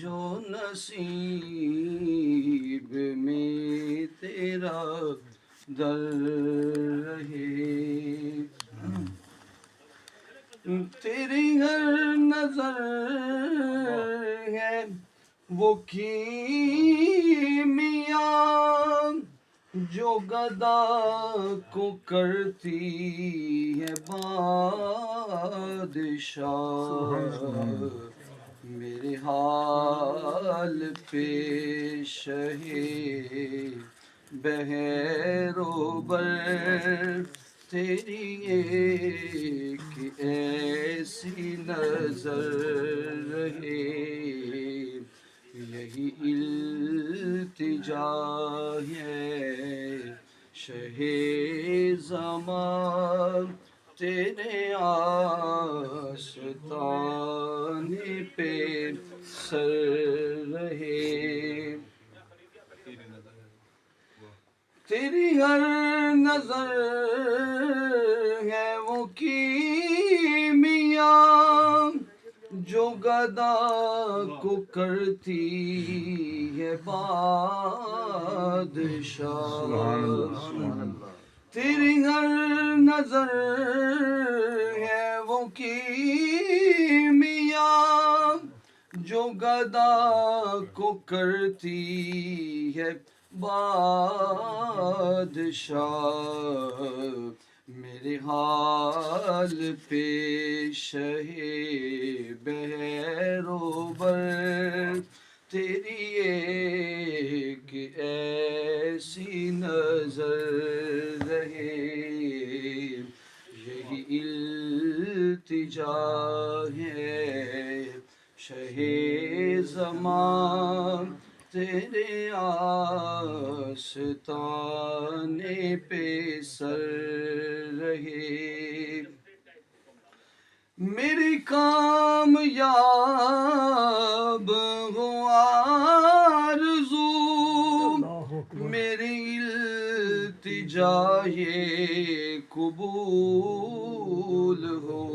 جو نصیب میں تیرا در رہے، تیری ہر نظر ہے وہ کیمیا، جو گدا کو کرتی ہے بادشاہ، میرے حال پہ شہے بحر و بر، تیری ایک ایسی نظر رہے، یہی التجا ہے شہ زمان، تیرے آستانے پہ سر رہے، تیری ہر نظر ہے وہ کیمیا، جو گدا کو کرتی ہے بادشاہ، تیری ہر نظر ہے وہ کیمیا، جو گدا کو کرتی ہے بادشاہ، میرے حال پہ شہے بحر و بر، تیری ایک ایسی نظر رہے، یہی التجا ہے شہ زمان، تیرے آستانے پہ سر رہے، میری کامیاب ہو آرزو، میری التجا یہ قبول ہو،